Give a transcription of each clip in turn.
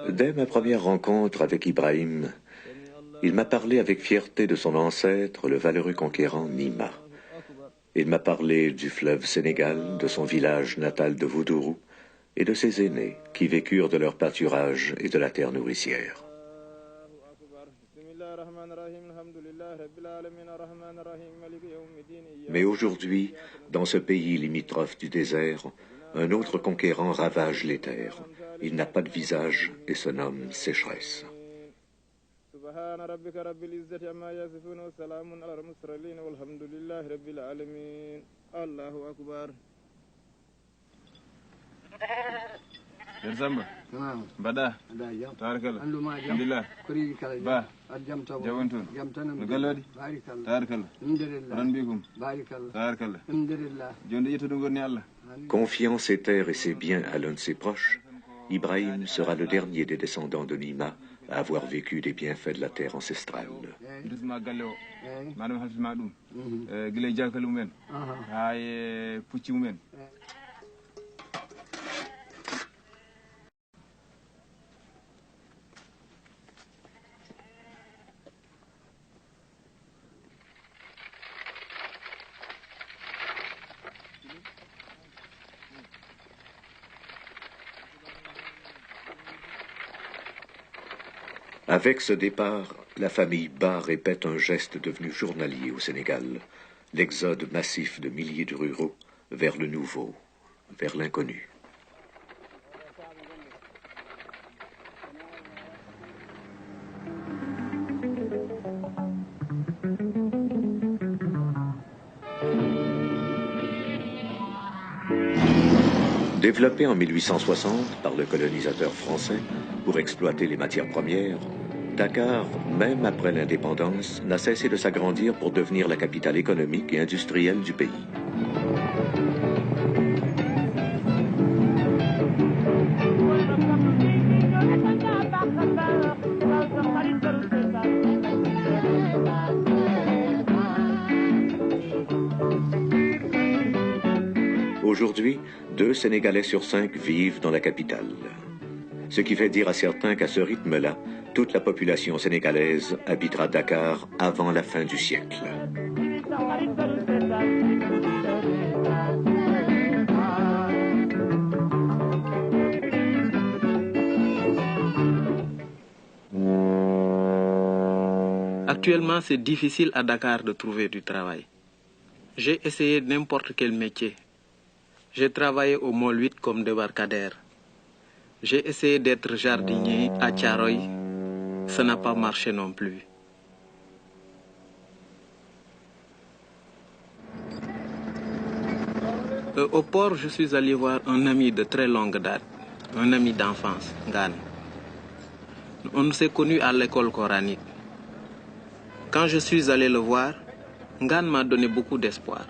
Dès ma première rencontre avec Ibrahim, il m'a parlé avec fierté de son ancêtre, le valeureux conquérant Nima. Il m'a parlé du fleuve Sénégal, de son village natal de Voudourou et de ses aînés qui vécurent de leur pâturage et de la terre nourricière. Mais aujourd'hui, dans ce pays limitrophe du désert, un autre conquérant ravage les terres. Il n'a pas de visage et se nomme sécheresse. Samba Bada Tarakal Alhamdulillah Ba Jawantun Galadi Tarakal Ranbikum Tarakal Jonde Yetudu Ngorni Allah. Confiant ses terres et ses biens à l'un de ses proches, Ibrahim sera le dernier des descendants de Nima à avoir vécu des bienfaits de la terre ancestrale. Avec ce départ, la famille Ba répète un geste devenu journalier au Sénégal, l'exode massif de milliers de ruraux vers le nouveau, vers l'inconnu. Développé en 1860 par le colonisateur français pour exploiter les matières premières, Dakar, même après l'indépendance, n'a cessé de s'agrandir pour devenir la capitale économique et industrielle du pays. Aujourd'hui, 2 Sénégalais sur 5 vivent dans la capitale. Ce qui fait dire à certains qu'à ce rythme-là, toute la population sénégalaise habitera Dakar avant la fin du siècle. Actuellement, c'est difficile à Dakar de trouver du travail. J'ai essayé n'importe quel métier. J'ai travaillé au Môle 8 comme débarcadère. J'ai essayé d'être jardinier à Thiaroye. Ça n'a pas marché non plus. Au port, je suis allé voir un ami de très longue date, un ami d'enfance, Ngan. On s'est connus à l'école coranique. Quand je suis allé le voir, Ngan m'a donné beaucoup d'espoir.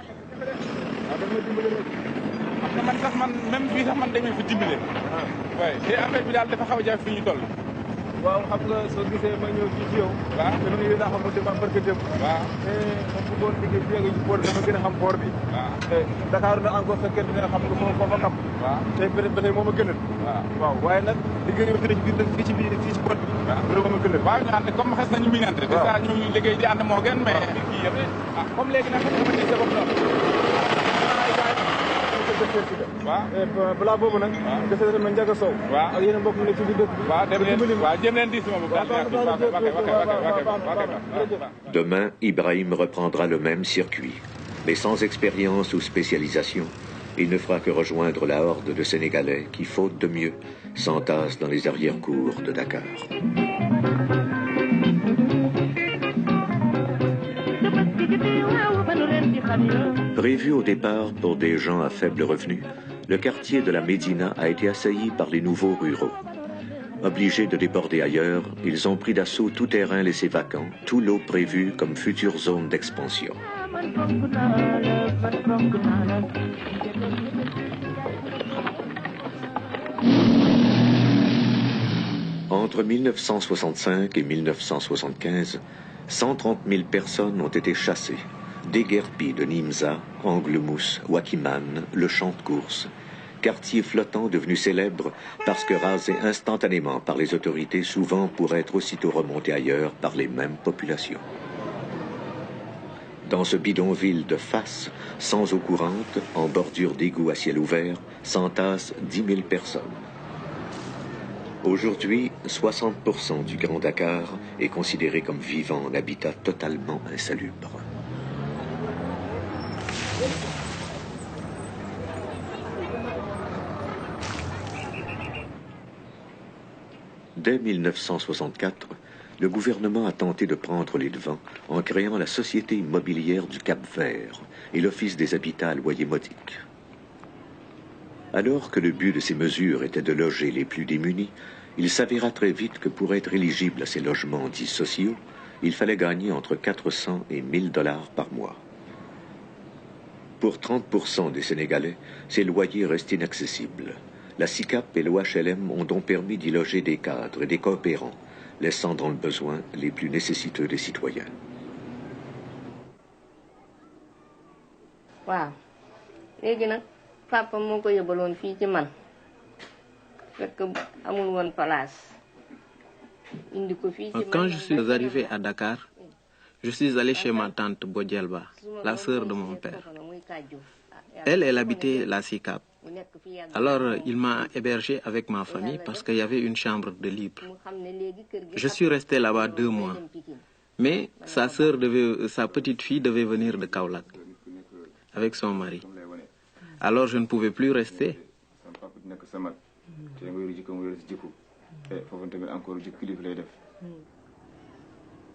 waaw xam nga soo gisee ma ñëw fii ci yow. waaw te man daa xamante ma barke dem. waaw te ma bëggoon liggéey fii ak port dama gën a xam port bi. waaw Dakar na encore sa kër dina xam nga foo fa xam. waaw te peut-être ba tey moo ma gënal. waaw waaye nag liggéey yow fii ci biir fii ci port bi. waaw loolu moo ma gënal. waaw ñu ànd comme xes nañu miinante. waaw déjà ñu liggéey di ànd moo gën mais. kii yëpp comme léegi nag xam nga sa bopp la. balaa boobu nag. gis nañu ne Ndiaga Sow. ak yeneen mbokk mi ne ci biir dëkk bi. Demain, Ibrahim reprendra le même circuit, mais sans expérience ou spécialisation. Il ne fera que rejoindre la horde de Sénégalais qui, faute de mieux, s'entassent dans les arrière-cours de Dakar. Prévu au départ pour des gens à faible revenu, le quartier de la Médina a été assailli par les nouveaux ruraux. Obligés de déborder ailleurs, ils ont pris d'assaut tout terrain laissé vacant, tout lot prévu comme future zone d'expansion. Entre 1965 et 1975, 130 000 personnes ont été chassées, déguerpies de Nimza, Anglemousse, Wakiman, le Champ de Course, quartier flottant devenu célèbre parce que rasé instantanément par les autorités, souvent pour être aussitôt remonté ailleurs par les mêmes populations. Dans ce bidonville de face, sans eau courante, en bordure d'égouts à ciel ouvert, s'entassent 10 000 personnes. Aujourd'hui, 60% du Grand Dakar est considéré comme vivant en habitat totalement insalubre. Dès 1964, le gouvernement a tenté de prendre les devants en créant la Société immobilière du Cap-Vert et l'Office des habitats à loyer modique. Alors que le but de ces mesures était de loger les plus démunis, il s'avéra très vite que pour être éligible à ces logements dits sociaux, il fallait gagner entre 400 et 1000 dollars par mois. Pour 30% des Sénégalais, ces loyers restent inaccessibles. La SICAP et l'OHLM ont donc permis d'y loger des cadres et des coopérants, laissant dans le besoin les plus nécessiteux des citoyens. Wow. Léegi nag papa moo ko yóbbaloon fii ci man fekk amul woon place indi ko fii ci man. Quand je suis arrivé à Dakar, je suis allé chez ma tante Bodjelba, la sœur de mon père. Elle habitait la SICAP. Alors, il m'a hébergé avec ma famille parce qu'il y avait une chambre de libre. Je suis resté là-bas 2 mois. Mais sa petite fille devait venir de Kaolack avec son mari. Alors, je ne pouvais plus rester.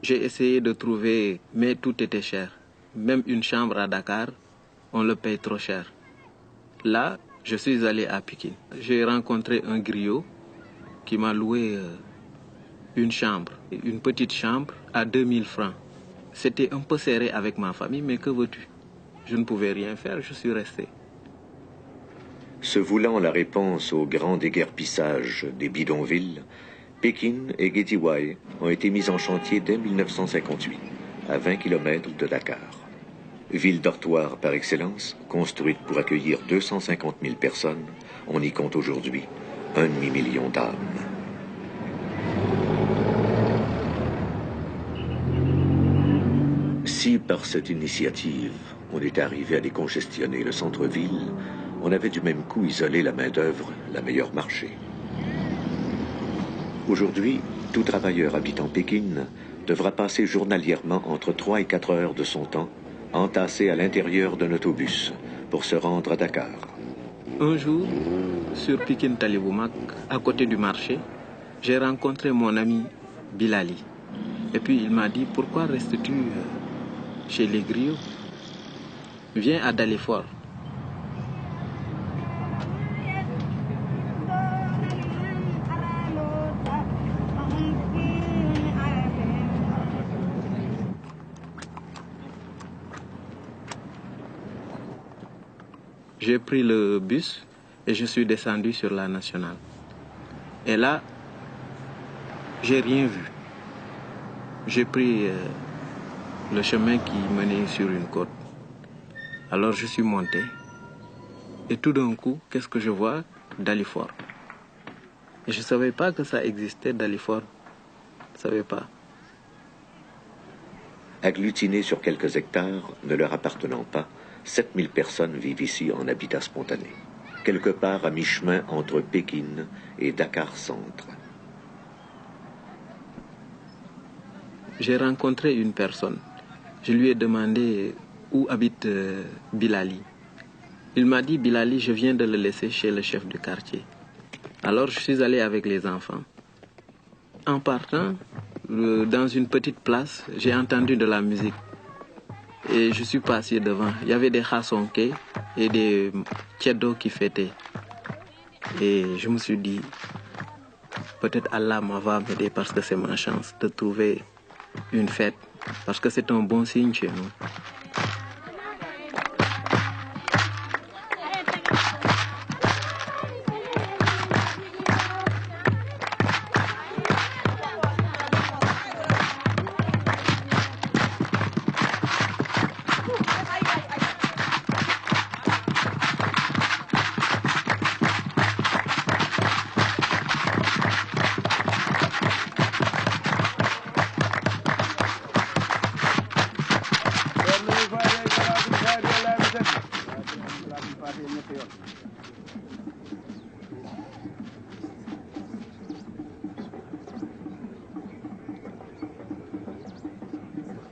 J'ai essayé de trouver, mais tout était cher. Même une chambre à Dakar, on le paye trop cher. Là, je suis allé à Pikine. J'ai rencontré un griot qui m'a loué une petite chambre à 2000 francs. C'était un peu serré avec ma famille, mais que veux-tu? Je ne pouvais rien faire, je suis resté. Se voulant la réponse au grand déguerpissage des bidonvilles, Pékin et Guédiawaye ont été mis en chantier dès 1958, à 20 km de Dakar. Ville dortoir par excellence, construite pour accueillir 250 000 personnes, on y compte aujourd'hui 1 demi-million d'âmes. Si par cette initiative, on est arrivé à décongestionner le centre-ville, on avait du même coup isolé la main-d'œuvre, la meilleure marché. Aujourd'hui, tout travailleur habitant Pékin devra passer journalièrement entre 3 et 4 heures de son temps entassé à l'intérieur d'un autobus pour se rendre à Dakar. Un jour, sur Pikine Taliboumak, à côté du marché, j'ai rencontré mon ami Bilali. Et puis il m'a dit, pourquoi restes-tu chez les griots? Viens à Dalifort. J'ai pris le bus et je suis descendu sur la nationale. Et là, j'ai rien vu. J'ai pris le chemin qui menait sur une côte. Alors je suis monté. Et tout d'un coup, qu'est-ce que je vois? Dalifort. Et je ne savais pas que ça existait, Dalifort. Je ne savais pas. Agglutinés sur quelques hectares, ne leur appartenant pas, 7000 personnes vivent ici en habitat spontané, quelque part à mi-chemin entre Pékin et Dakar-Centre. J'ai rencontré une personne. Je lui ai demandé où habite Bilali. Il m'a dit, Bilali, je viens de le laisser chez le chef du quartier. Alors je suis allé avec les enfants. En partant, dans une petite place, j'ai entendu de la musique. Et je suis passé devant. Il y avait des khassonké et des tchedo qui fêtaient. Et je me suis dit, peut-être Allah va m'aider parce que c'est ma chance de trouver une fête. Parce que c'est un bon signe chez nous.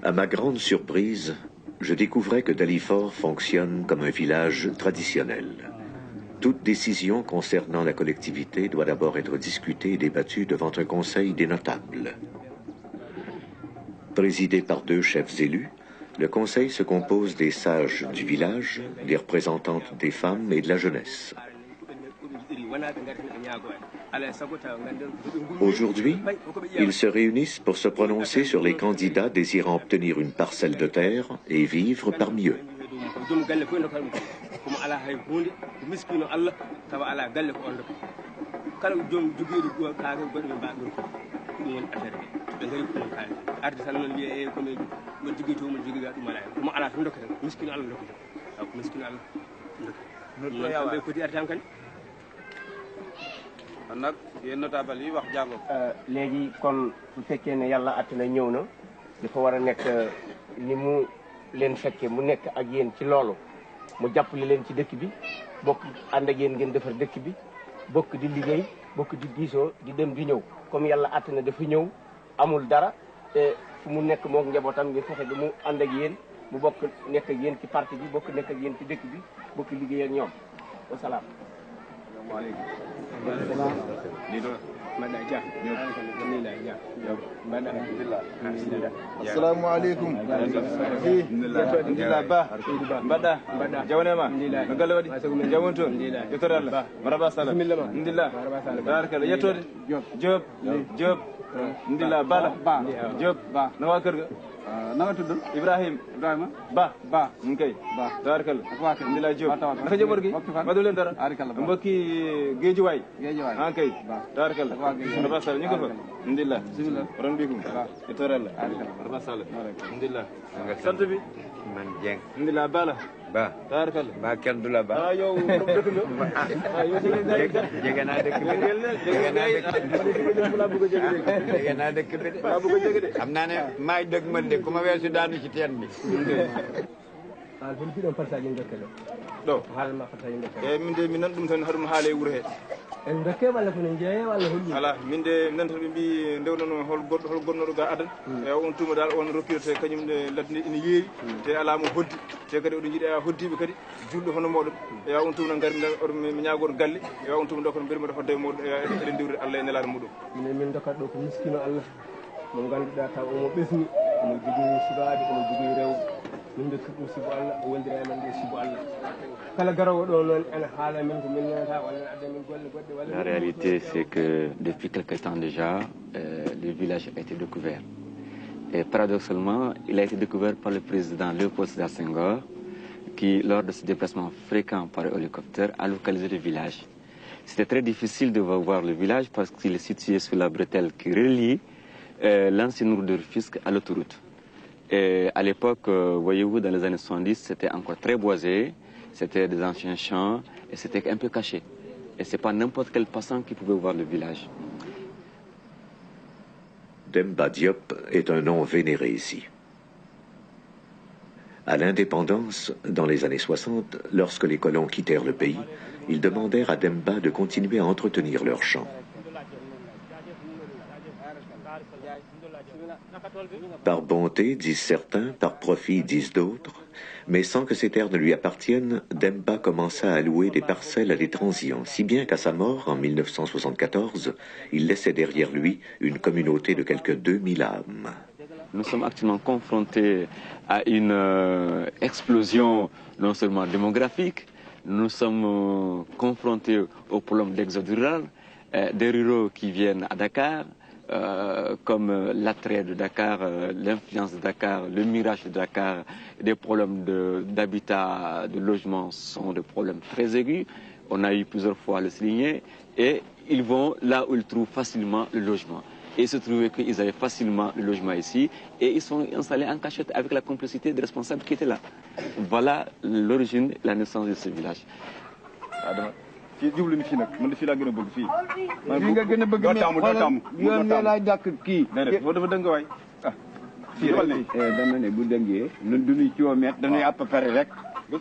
À ma grande surprise, je découvrais que Dalifort fonctionne comme un village traditionnel. Toute décision concernant la collectivité doit d'abord être discutée et débattue devant un conseil des notables. Présidé par 2 chefs élus, le conseil se compose des sages du village, des représentantes des femmes et de la jeunesse. Aujourd'hui, ils se réunissent pour se prononcer sur les candidats désirant obtenir une parcelle de terre et vivre parmi eux. nag yéen notable yi wax jàngo léegi kon su fekkee ne yàlla àtt na ñëw na dafa war a nekk ni mu leen fekkee mu nekk ak yéen ci loolu mu jàppale leen ci dëkk bi bokk ànd ak yéen ngeen defar dëkk bi bokk di liggéey bokk di diisoo di dem di ñëw comme yàlla àtt na dafa ñëw amul dara te fu mu nekk mook njabootam ngi fexe ba mu ànd ak yéen mu bokk nekk ak yéen ci parti bi bokk nekk ak yéen ci dëkk bi bokk liggéey ak ñoom wasalaam. assalamu aleykum alhamdulillah ba mbaɗɗa jawnema no galle waɗi jawon toon yettode allah maraba sala alhamdulillah barakalla yettode Diop Diop alhamdulillah bala Diop no wa kër ga nanga tudd Ibrahima Ba kay tabarkalla alhamdulillah Diop naka jaboot gi madu leen dara mbokki Géejuwaay kay tabarkalla maraba sala ñu ko fa alhamdulillah bismillah ron bikum yettode allah maraba sala alhamdulillah sant bi man Dieng alhamdulillah bala ba tabarkalla ba kenn du la ba yow dëkk nga yow jege naa dëkk bi jege naa dëkk bi de xam naa ne maay dëgg man de ku ma weesu daanu ci teen bi ɗo min de min nan ɗum tan haɗum haale wuuro he en dokke walla kono jeeye walla holli ala min de nan tan ɓe mbi ndewnono hol gonnoɗo ga adan e on tuma dal on rokkirte kañum ladde ina yeewi te ala mo hoddi te kadi oɗo jiiɗi hoddiɓe kadi julɗo hono moɗon e on tuma no garmi oɗo mi ñagoto galle e on tuma dokon mbirmoɗo hodde e moɗon eɗen diwri Allah e nelaɗo muɗum min dokkat ɗo ko miskino Allah mo ganduɗa taw omo ɓesni omo jogui sukaɓe omo jogui rewɓe min dokki ɗum sibo Allah o wondira e men ɗo sibo Allah kala garowo ɗo noon ene haala min ko min nanata walla adda min golle goɗɗe walla. La réalité c'est que depuis quelque temps déjà le village a été découvert et paradoxalement il a été découvert par le président Léopold Sédar Senghor qui lors de ses déplacements fréquents par hélicoptère a localisé le village. C'était très difficile de voir le village parce qu'il est situé sur la bretelle qui relie l'ancienne route de Rufisque à l'autoroute. Et à l'époque, voyez-vous, dans les années 70, c'était encore très boisé, c'était des anciens champs et c'était un peu caché. Et ce n'est pas n'importe quel passant qui pouvait voir le village. Demba Diop est un nom vénéré ici. À l'indépendance, dans les années 60, lorsque les colons quittèrent le pays, ils demandèrent à Demba de continuer à entretenir leurs champs. Par bonté, disent certains, par profit, disent d'autres, mais sans que ces terres ne lui appartiennent, Demba commença à allouer des parcelles à des transients, si bien qu'à sa mort, en 1974, il laissait derrière lui une communauté de quelques 2000 âmes. Nous sommes actuellement confrontés à une explosion non seulement démographique, nous sommes confrontés au problème d'exode rural, des ruraux qui viennent à Dakar, comme l'attrait de Dakar, l'influence de Dakar, le mirage de Dakar, des problèmes d'habitat, de logement sont des problèmes très aigus. On a eu plusieurs fois à le souligner et ils vont là où ils trouvent facilement le logement. Et il se trouvait qu'ils avaient facilement le logement ici et ils sont installés en cachette avec la complicité des responsables qui étaient là. Voilà l'origine, la naissance de ce village. fii jublu ni fii nag man de fii laa gën a bëgg fii. fii nga gën a bëgg mais xoolal yoon wi laay dàkk kii. déedéet foofu dafa dëng waay ah. fii dama ne bu dëngee ñun du ñu kilomètre dañuy à peu près rek.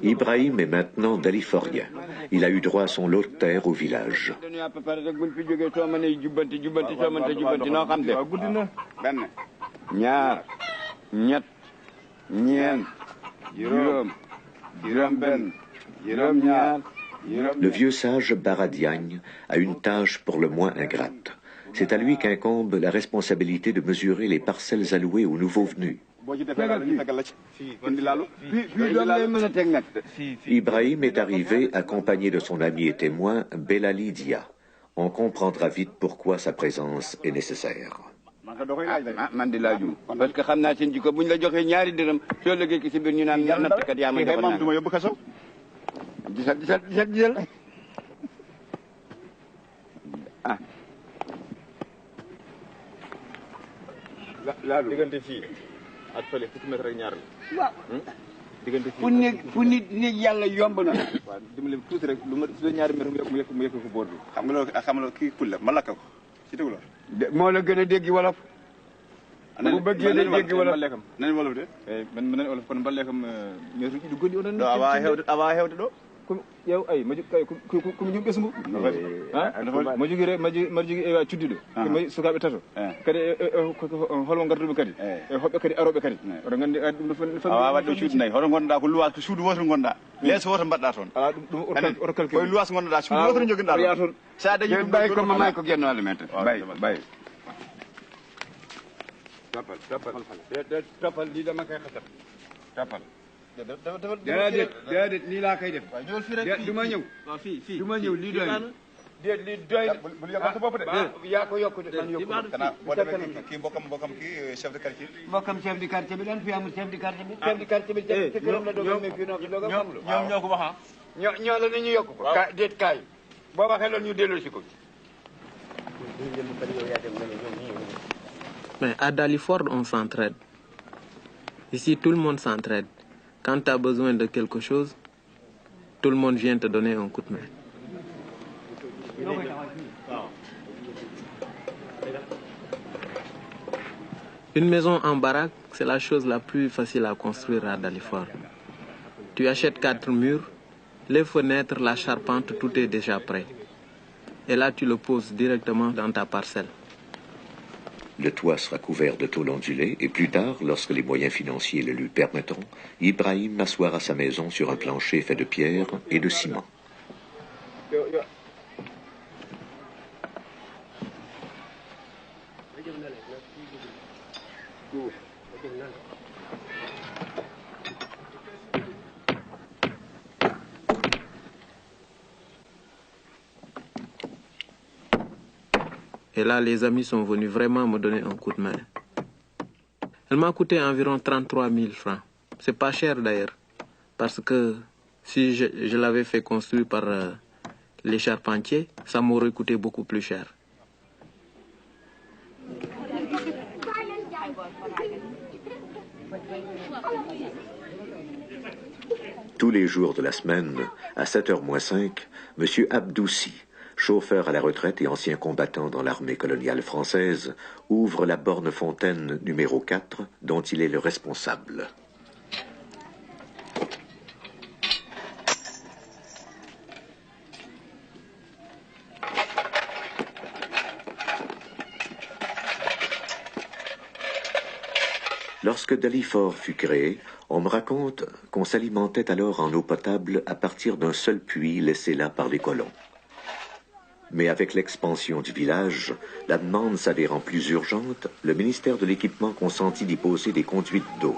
Ibrahim est maintenant daliforien. Il a eu droit à son lot de terre au village. dañuy à peu près rek buñ fi jógee soo mënee jubbanti soo mënta jubbanti noo xam de. waaw guddi na. benn ñaar ñett Le vieux sage Baradiagne a une tâche pour le moins ingrate. C'est à lui qu'incombe la responsabilité de mesurer les parcelles allouées aux nouveaux venus. Ibrahim est arrivé accompagné de son ami et témoin Belali Dia. On comprendra vite pourquoi sa présence est nécessaire. diggante fii ak fële fukki mètre ak ñaar la. waaw. diggante fii fu nit yàlla yomb na. waaw dimbali tuuti rek lu ma su ñaari mètre mu yëkk ko boor bi. xam nga kii pul la ma lakk ko ci déglu la. moo la gën a dégg wolof. bu bëggee day dégg wolof nañ wolof de. man nañ wolof kon mbaleekam ñoo du godi onon. awa hewde ɗo. yow ay ma komi jum ɓesngu ma jogui mbaɗa jogui ewa cuddiɗo sukaɓe tato kadi holmo garduɓe kadi e hoɓɓe kadi aroɓe kadi oɗo gandi ɗum awa wadde cuuɗi nayyi hoto gonɗa ko luwas ko suudu woto gonɗa leeso woto mbaɗɗa toon ala ɗum oto calcul koye luwas gonɗoɗa suudu woto joguinɗa ya toon sa dañi ɗum ɓay comme may ko guennole men bay toppal ɗi ɗama kay xasat toppal déedéet nii laa koy def. waaw ñëwal fii rek du ma ñëw. waaw fii du ma ñëw lii doy na. déet lii doy na. bul yokkal sa bopp de. yaa ko yokk de man yokku ko. xanaa boo demee kii mbokkam kii chef de quartier. mbokkam chef de quartier bi lan fi amul chef de quartier bi. chef de quartier bi ci këram la doog a mais fii noo fi doog a xam. ñoom ñoo ko wax ah. ñoo la ni ñu yokk ko. ka déet kaay. boo waxee loolu ñu delloo si ko. Mais à Dalifort, on s'entraide. Ici, tout le monde s'entraide. Quand tu as besoin de quelque chose, tout le monde vient te donner un coup de main. Une maison en baraque, c'est la chose la plus facile à construire à Dalifort. Tu achètes 4 murs, les fenêtres, la charpente, tout est déjà prêt. Et là, tu le poses directement dans ta parcelle. Le toit sera couvert de tôle ondulée et plus tard, lorsque les moyens financiers le lui permettront, Ibrahim assoira sa maison sur un plancher fait de pierre et de ciment. Et là, les amis sont venus vraiment me donner un coup de main. Elle m'a coûté environ 33 000 francs. C'est pas cher d'ailleurs. Parce que si je l'avais fait construire par les charpentiers, ça m'aurait coûté beaucoup plus cher. Tous les jours de la semaine, à 7h moins 5, M. Abdoussi, chauffeur à la retraite et ancien combattant dans l'armée coloniale française, ouvre la borne fontaine numéro 4, dont il est le responsable. Lorsque Dalifort fut créé, on me raconte qu'on s'alimentait alors en eau potable à partir d'un seul puits laissé là par les colons. Mais avec l'expansion du village, la demande s'avérant plus urgente, le ministère de l'Équipement consentit d'y poser des conduites d'eau.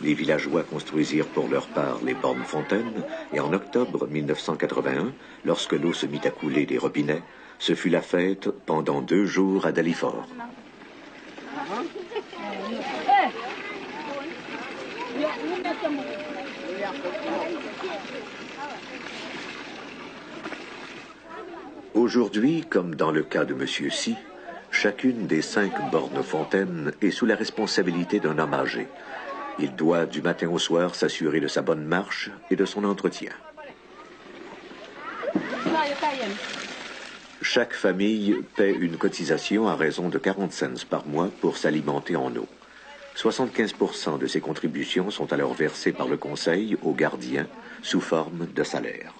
Les villageois construisirent pour leur part les bornes fontaines, et en octobre 1981, lorsque l'eau se mit à couler des robinets, ce fut la fête pendant 2 jours à Dalifort. Aujourd'hui, comme dans le cas de M. Si, chacune des 5 bornes fontaines est sous la responsabilité d'un homme âgé. Il doit, du matin au soir, s'assurer de sa bonne marche et de son entretien. Chaque famille paie une cotisation à raison de 40 cents par mois pour s'alimenter en eau. 75% de ces contributions sont alors versées par le conseil aux gardiens sous forme de salaire.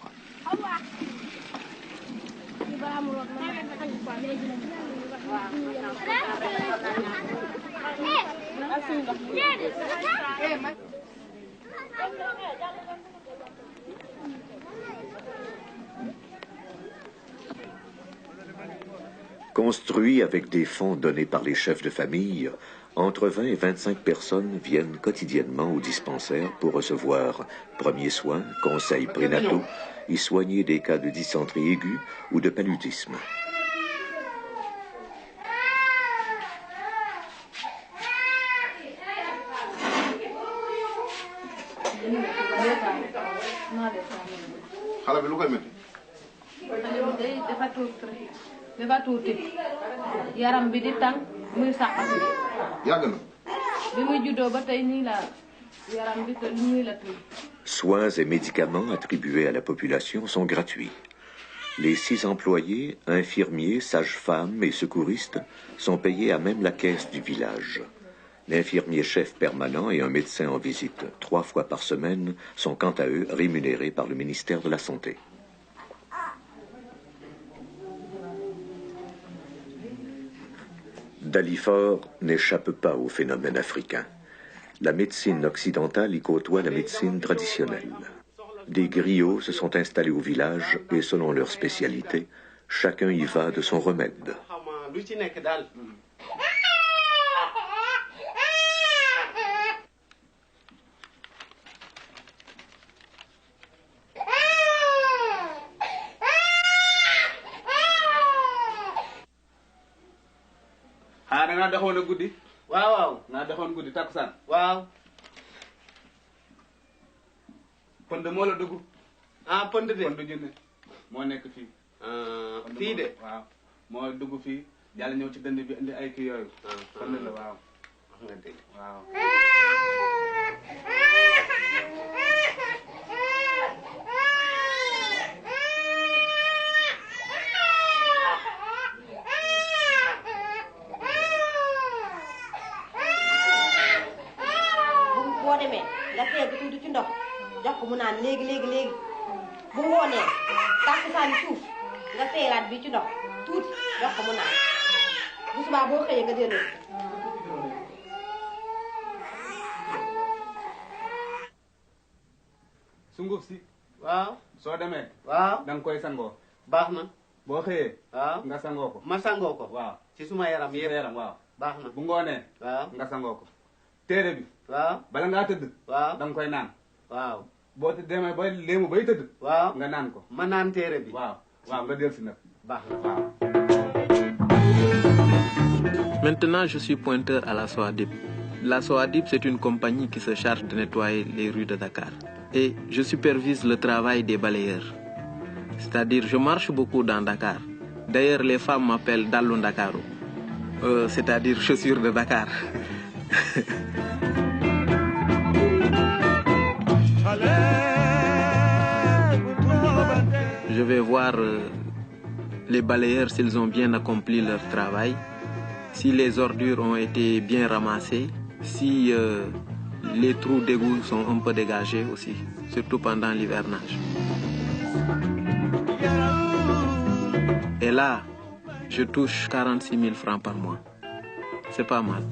Construit avec des fonds donnés par les chefs de famille, entre 20 et 25 personnes viennent quotidiennement au dispensaire pour recevoir premiers soins, conseils prénataux et soigner des cas de dysenterie aiguë ou de paludisme. yaram bi di tàng muy sàqati yàgg na bi muy juddoo ba tey nii la yaram bi te nii la tëj. Soins et médicaments attribués à la population sont gratuits. Les 6 employés, infirmiers, sages-femmes et secouristes sont payés à même la caisse du village. L'infirmier chef permanent et un médecin en visite 3 fois par semaine sont quant à eux rémunérés par le ministère de la Santé. Dalifort n'échappe pas au phénomène africain. La médecine occidentale y côtoie la médecine traditionnelle. Des griots se sont installés au village et selon leur spécialité, chacun y va de son remède. ah da ngaa doxoon a guddi. waaw waaw. naa doxoon guddi takkusaan. waaw. pënd moo la dugg. ah pënd de. pënd junne moo nekk fii. fii de. waaw moo dugg fii yàlla ñëw ci dënd bi indi ay kii yooyu. pënd la waaw. wax nga dëgg. waaw. boo demee nga tegg tuuti ci ndox jox ko mu naan léegi léegi léegi bu ngoonee tàkkusaan suuf nga teelaat bi ci ndox tuuti jox ko mu naan bu subaa boo xëyee nga delloo. sunguf si. waaw. soo demee. waaw da nga koy sangoo. baax na. boo xëyee. waaw nga sangoo ko. ma sangoo ko. waaw ci suma yaram ci yëpp. yaram waaw. baax na. bu ngoonee. waaw nga sangoo ko. téere bi. waaw bala ngaa tëdd. waaw da nga koy naan. waaw. boo demee ba léemu bay tëdd. waaw nga naan ko. ma naan téere bi. waaw waaw nga dellusi nag. baax na. waaw. Maintenant, je suis pointeur à la SOADIP. La SOADIP, c'est une compagnie qui se charge de nettoyer les rues de Dakar. Et je supervise le travail des balayeurs. C'est-à-dire, je marche beaucoup dans Dakar. D'ailleurs, les femmes m'appellent Dallon Dakaro. C'est-à-dire chaussures de Dakar. Je vais voir les balayeurs s'ils ont bien accompli leur travail, si les ordures ont été bien ramassées, si les trous d'égout sont un peu dégagés aussi, surtout pendant l'hivernage. Et là, je touche 46 000 francs par mois. C'est pas mal.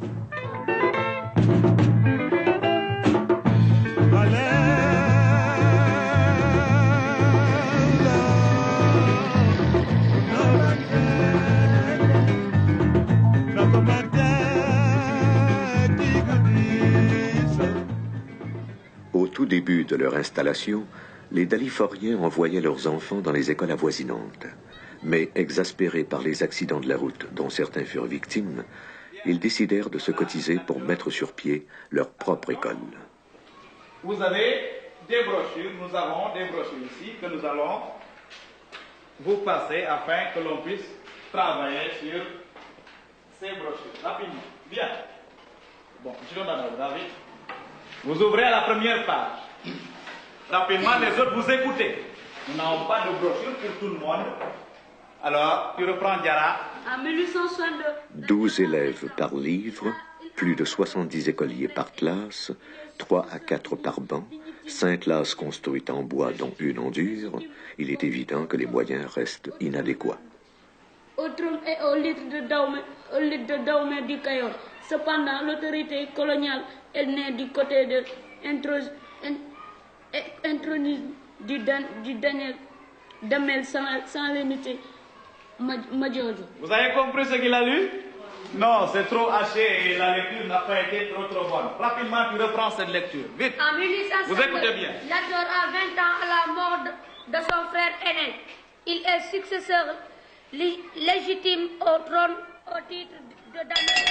Au tout début de leur installation, les Daliforiens envoyaient leurs enfants dans les écoles avoisinantes. Mais exaspérés par les accidents de la route dont certains furent victimes, ils décidèrent de se cotiser pour mettre sur pied leur propre école. Vous avez des brochures, nous avons des brochures ici que nous allons vous passer afin que l'on puisse travailler sur ces brochures. Rapidement. Bien. Bon, je donne à David. Vous ouvrez à la première page. Rapidement, les autres, vous écoutez. Nous n'avons pas de brochure pour tout le monde. Alors, tu reprends Diara. En 1862. 12 élèves par livre, plus de 70 écoliers par classe, 3 à 4 par banc, 5 classes construites en bois dont une en dur. Il est évident que les moyens restent inadéquats. au trône et au litre de Dahomey du Cayor. Cependant, l'autorité coloniale est née du côté de l'intronisme du Daniel Damel sans limiter Madjojo. Vous avez compris ce qu'il a lu? Non, c'est trop haché et la lecture n'a pas été trop bonne. Rapidement, tu reprends cette lecture. Vite. En 1805, vous écoutez bien. Lat Dior a 20 ans à la mort de son frère aîné. Il est successeur légitime au trône au titre de Daniel.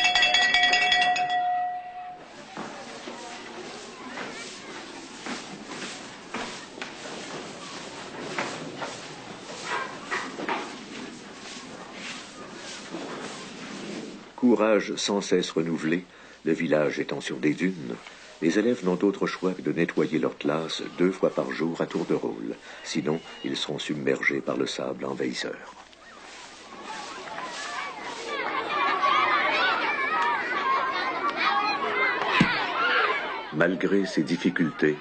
Courage sans cesse renouvelé, le village étant sur des dunes, les élèves n'ont d'autre choix que de nettoyer leur classe 2 fois par jour à tour de rôle. Sinon, ils seront submergés par le sable envahisseur. Malgré ces difficultés,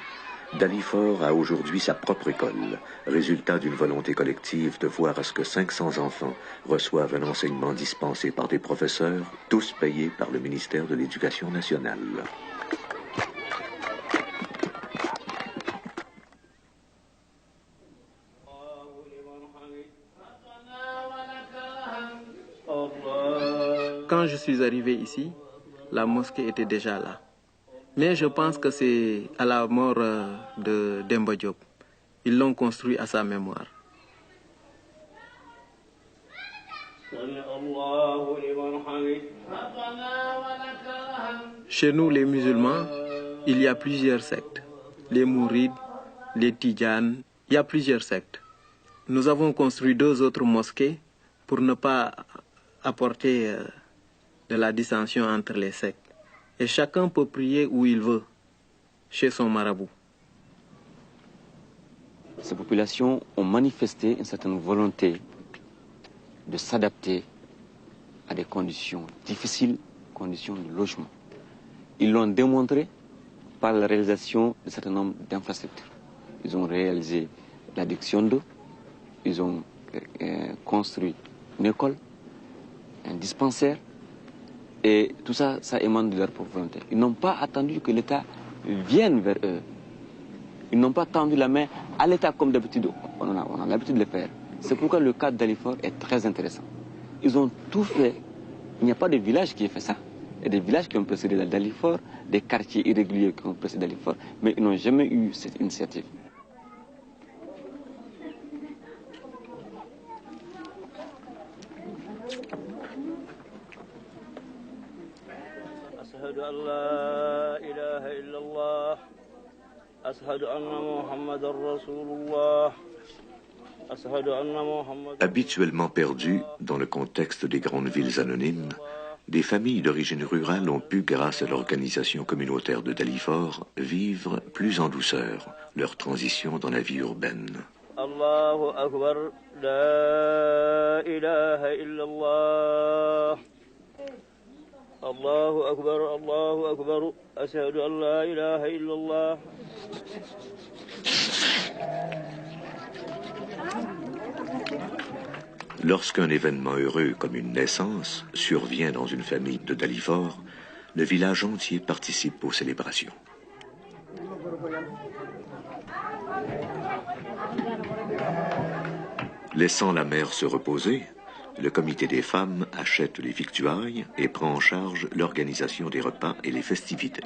Dalifort a aujourd'hui sa propre école, résultat d'une volonté collective de voir à ce que 500 enfants reçoivent un enseignement dispensé par des professeurs, tous payés par le ministère de l'Éducation nationale. Quand je suis arrivé ici, la mosquée était déjà là. Mais je pense que c'est à la mort de Demba Diop. Ils l'ont construit à sa mémoire. Chez nous, les musulmans, il y a plusieurs sectes. Les Mourides, les Tidjanes, il y a plusieurs sectes. Nous avons construit 2 autres mosquées pour ne pas apporter de la dissension entre les sectes. Et chacun peut prier où il veut, chez son marabout. Ces populations ont manifesté une certaine volonté de s'adapter à des conditions difficiles, conditions de logement. Ils l'ont démontré par la réalisation d'un certain nombre d'infrastructures. Ils ont réalisé l'adduction d'eau, ils ont construit une école, un dispensaire, et tout ça, ça émane de leur propre volonté. Ils n'ont pas attendu que l'État vienne vers eux. Ils n'ont pas tendu la main à l'État comme d'habitude, on a l'habitude de le faire. C'est pourquoi le cas de Dalifort est très intéressant. Ils ont tout fait. Il n'y a pas de village qui ait fait ça. Il y a des villages qui ont précédé Dalifort, des quartiers irréguliers qui ont précédé Dalifort, mais ils n'ont jamais eu cette initiative. Habituellement perdus dans le contexte des grandes villes anonymes, des familles d'origine rurale ont pu, grâce à l'organisation communautaire de Dalifort, vivre plus en douceur leur transition dans la vie urbaine. Allahu Akbar, la ilaha illallah. Allahu Akbar, ashhadu an la ilaha illallah. Lorsqu'un événement heureux comme une naissance survient dans une famille de Dalifort, le village entier participe aux célébrations. Laissant la mère se reposer, le comité des femmes achète les victuailles et prend en charge l'organisation des repas et les festivités.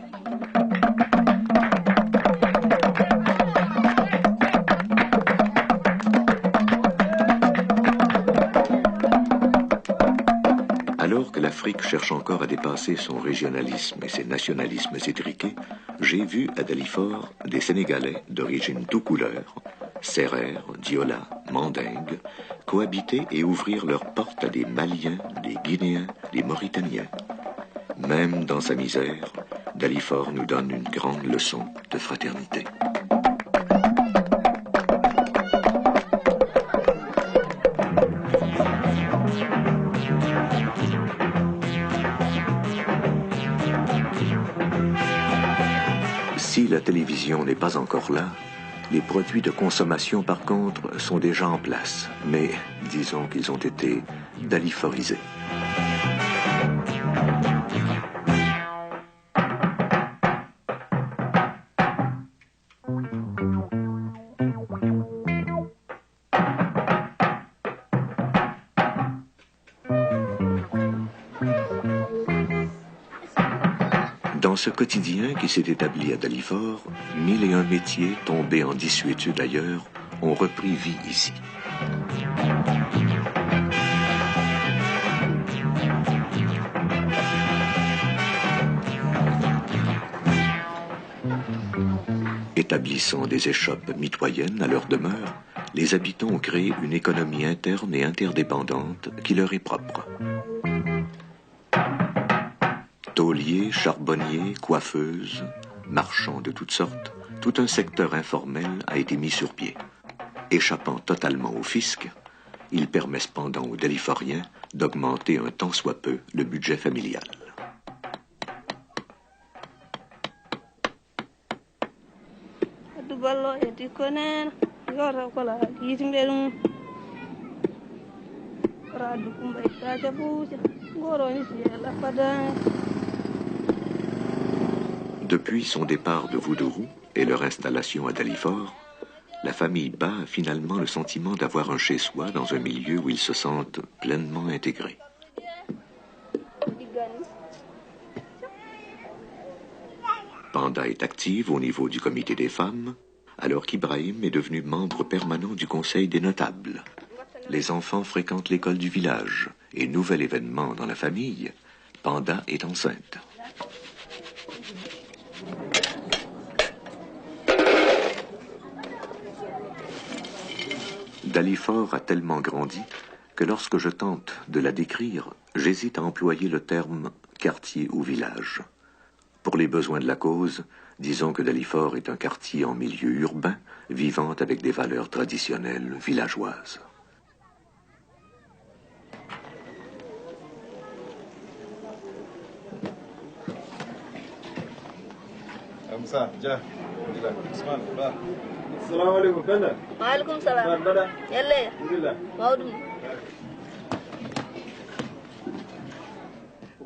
Alors que l'Afrique cherche encore à dépasser son régionalisme et ses nationalismes étriqués, j'ai vu à Dalifort des Sénégalais d'origine tout couleur, Sérères, Diola, Mandingues, cohabiter et ouvrir leurs portes à des Maliens, des Guinéens, des Mauritaniens. Même dans sa misère, Dalifort nous donne une grande leçon de fraternité. Si la télévision n'est pas encore là, les produits de consommation, par contre, sont déjà en place. Mais disons qu'ils ont été daliforisé. Dans ce quotidien qui s'est établi à Dalifort, 1001 métiers tombés en désuétude ailleurs ont repris vie ici. Établissant des échoppes mitoyennes à leur demeure, les habitants ont créé une économie interne et interdépendante qui leur est propre. Tauliers, charbonniers, coiffeuses, marchands de toutes sortes, tout un secteur informel a été mis sur pied. Échappant totalement au fisc, il permet cependant aux Daliforiens d'augmenter un tant soit peu le budget familial. Depuis son départ de Voudourou et leur installation à Dalifort, la famille Ba a finalement le sentiment d'avoir un chez-soi dans un milieu où ils se sentent pleinement intégrés. Panda est active au niveau du comité des femmes, alors qu'Ibrahim est devenu membre permanent du conseil des notables. Les enfants fréquentent l'école du village et nouvel événement dans la famille, Panda est enceinte. Dalifort a tellement grandi que lorsque je tente de la décrire, j'hésite à employer le terme quartier ou village. Pour les besoins de la cause, disons que Dalifort est un quartier en milieu urbain, vivant avec des valeurs traditionnelles villageoises.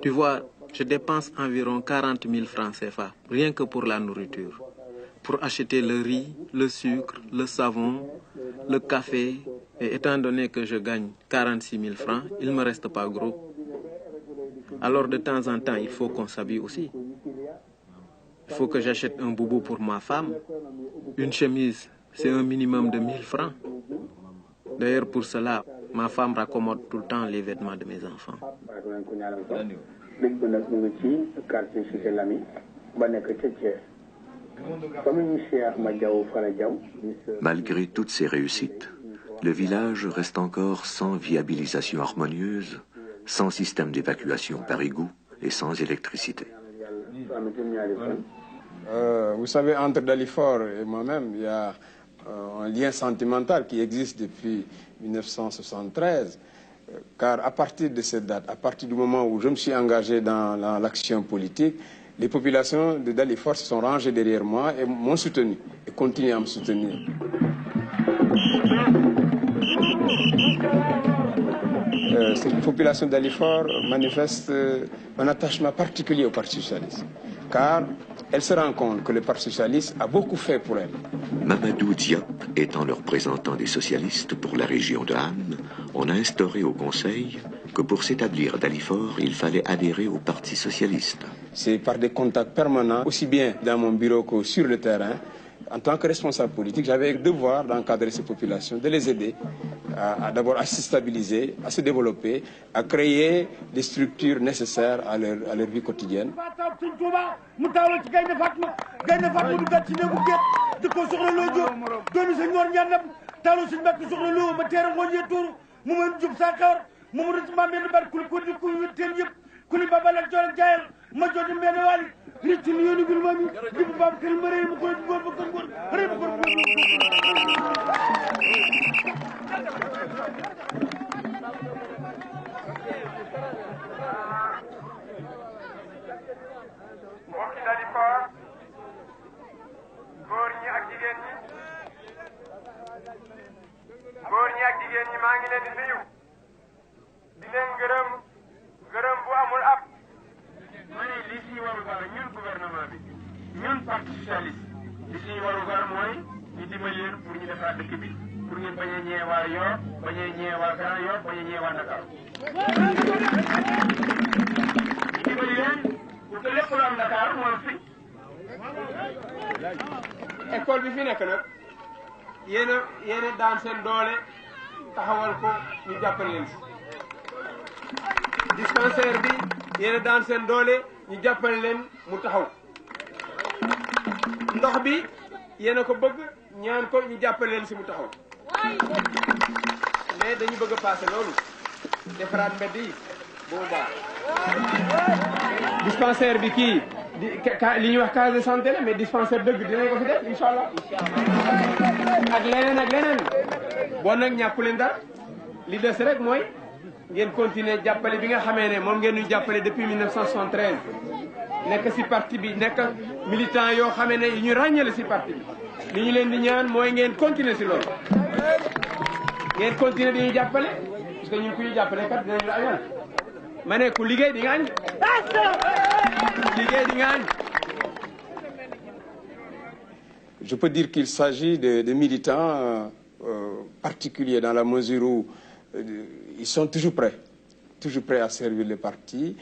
Tu vois, je dépense environ 40 000 francs CFA, rien que pour la nourriture. Pour acheter le riz, le sucre, le savon, le café. Et étant donné que je gagne 46 000 francs, il ne me reste pas gros. Alors de temps en temps, il faut qu'on s'habille aussi. Il faut que j'achète un boubou pour ma femme. Une chemise, c'est un minimum de 1 000 francs. D'ailleurs, pour cela, ma femme raccommode tout le temps les vêtements de mes enfants. Malgré toutes ces réussites, le village reste encore sans viabilisation harmonieuse, sans système d'évacuation par égout et sans électricité. Vous savez, entre Dalifort et moi-même, il y a un lien sentimental qui existe depuis 1973, car à partir de cette date, à partir du moment où je me suis engagé dans l'action politique, les populations de Dalifort se sont rangées derrière moi et m'ont soutenu et continuent à me soutenir. Cette population de Dalifort manifeste un attachement particulier au Parti socialiste, car elle se rend compte que le Parti socialiste a beaucoup fait pour elle. Mamadou Diop étant le représentant des socialistes pour la région de Han, on a instauré au Conseil que pour s'établir à Dalifort, il fallait adhérer au Parti socialiste. C'est par des contacts permanents, aussi bien dans mon bureau que sur le terrain. En tant que responsable politique, j'avais le devoir d'encadrer ces populations, de les aider d'abord à se stabiliser, à se développer, à créer des structures nécessaires à leur vie quotidienne. di leen gërëm bu amul ab ma ne li si waru gar ñun gouvernement bi ñun parti socialiste li si waru gar mooy ñu dimbali leen pour ñu defaraat dëkk bi pour ngeen bañ a ñëwee waa Yoff bañ a ñëwee waa Grand Yoff bañ a ñëwee waa Dakar ñu dimbali leen pour que lépp lu am Dakar moo fi école bi fi nekk nag yéen a daan seen doole taxawal ko ñu jàppale leen si dispensaire bi yéen a daan seen doole ñu jàppale leen mu taxaw ndox bi yéen a ko bëgg ñaan ko ñu jàppale leen si mu taxaw mais dañu bëgg a passé loolu defaraat mbedd yi boobu baax dispensaire bi kii li ñuy wax case de santé la mais dispensaire dëgg dinañ ko fi def incha allah ak leneen bon nag ñàkku leen dara li des rek mooy ngeen continuer jàppale bi nga xamee ne moom ngeen ñu jàppale depuis 1973 nekk si parti bi nekk militant yoo xamee ne yi ñu ràññale si parti bi li ñu leen di ñaan mooy ngeen continuer si loolu ngeen continuer di ñu jàppale parce que ñun ku ñu jàppale kat dinañ la añal ma ne ku liggéey di nga añ liggéey di nga añ. Je peux dire qu'il s'agit de militants particuliers dans la mesure où ils sont toujours prêts à servir le parti.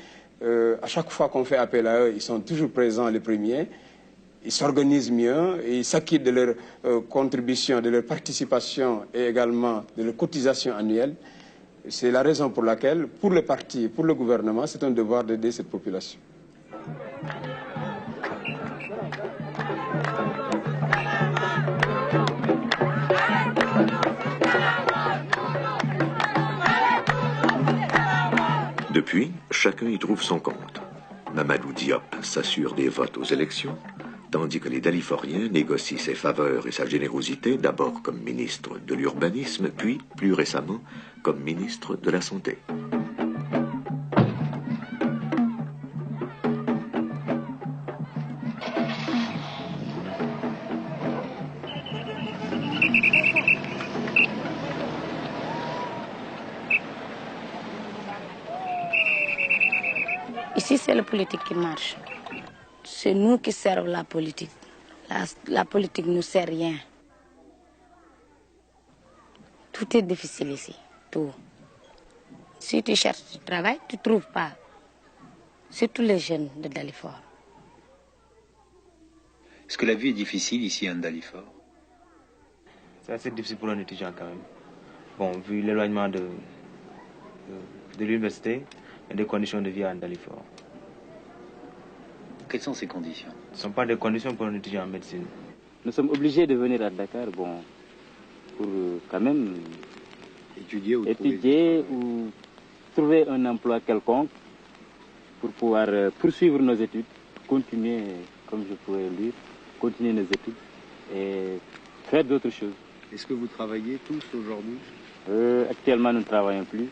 À chaque fois qu'on fait appel à eux, ils sont toujours présents les premiers. Ils s'organisent mieux et ils s'acquittent de leur contribution, de leur participation et également de leur cotisation annuelle. C'est la raison pour laquelle, pour le parti, pour le gouvernement, c'est un devoir d'aider cette population. Depuis, chacun y trouve son compte. Mamadou Diop s'assure des votes aux élections, tandis que les Daliforiens négocient ses faveurs et sa générosité d'abord comme ministre de l'urbanisme, puis, plus récemment, comme ministre de la Santé. Ici, c'est la politique qui marche. C'est nous qui servons la politique. La politique ne nous sert rien. Tout est difficile ici, tout. Si tu cherches du travail, tu ne trouves pas. Surtout les jeunes de Dalifort. Est-ce que la vie est difficile ici à Dalifort? C'est assez difficile pour un étudiant quand même. Bon, vu l'éloignement de l'université et des conditions de vie à Dalifort. Quelles sont ces conditions? Ce ne sont pas des conditions pour un étudiant en médecine. Nous sommes obligés de venir à Dakar pour quand même étudier ou trouver un emploi quelconque pour pouvoir poursuivre nos études, continuer, comme je pourrais le dire, continuer nos études et faire d'autres choses. Est-ce que vous travaillez tous aujourd'hui? Actuellement, nous ne travaillons plus.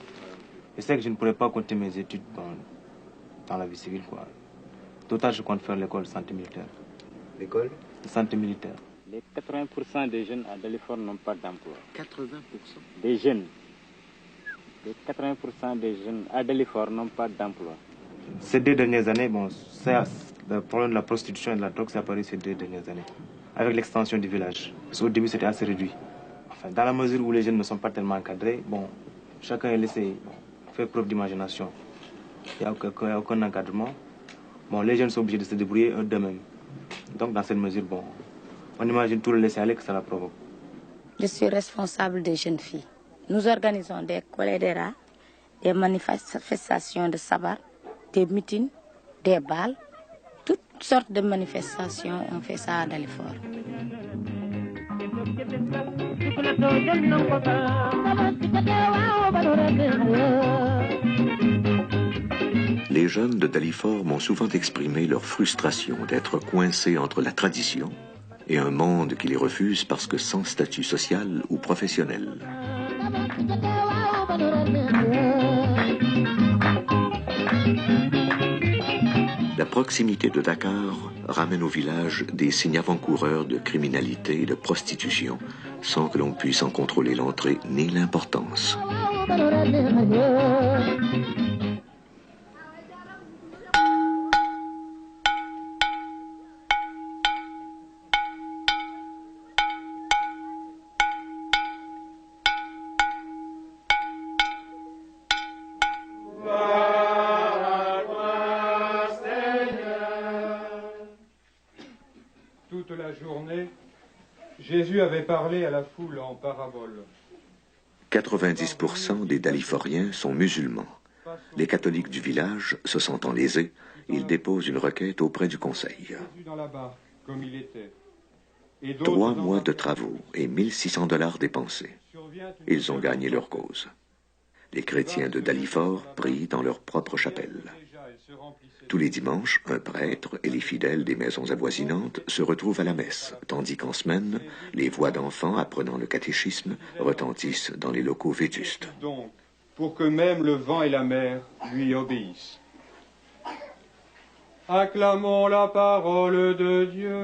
Je sais que je ne pourrais pas continuer mes études dans la vie civile, quoi. Total, je compte faire l'école de santé militaire. L'école de santé militaire. Les 80% des jeunes à Dalifort n'ont pas d'emploi. 80% des jeunes. Les 80% des jeunes à Dalifort n'ont pas d'emploi. Ces 2 dernières années, bon, le problème de la prostitution et de la drogue s'est apparu ces 2 dernières années. Avec l'extension du village. Parce qu'au début, c'était assez réduit. Enfin, dans la mesure où les jeunes ne sont pas tellement encadrés, bon, chacun est laissé faire preuve d'imagination. Il n'y a aucun encadrement. Bon, les jeunes sont obligés de se débrouiller d'eux-mêmes. Donc, dans cette mesure, bon, on imagine tout le laisser-aller que ça la provoque. Je suis responsable des jeunes filles. Nous organisons des colédéras, des manifestations de sabar, des meetings, des bals, toutes sortes de manifestations. On fait ça à Dalifort. Les jeunes de Dalifort m'ont souvent exprimé leur frustration d'être coincés entre la tradition et un monde qui les refuse parce que sans statut social ou professionnel. La proximité de Dakar ramène au village des signes avant-coureurs de criminalité et de prostitution sans que l'on puisse en contrôler l'entrée ni l'importance. Toute la journée, Jésus avait parlé à la foule en parabole. 90% des Daliforiens sont musulmans. Les catholiques du village, se sentant lésés, ils déposent une requête auprès du conseil. 3 mois de travaux et 1600 $ dépensés. Ils ont gagné leur cause. Les chrétiens de Dalifort prient dans leur propre chapelle. Tous les dimanches, un prêtre et les fidèles des maisons avoisinantes se retrouvent à la messe, tandis qu'en semaine, les voix d'enfants apprenant le catéchisme retentissent dans les locaux vétustes. Donc, pour que même le vent et la mer lui obéissent. Acclamons la parole de Dieu.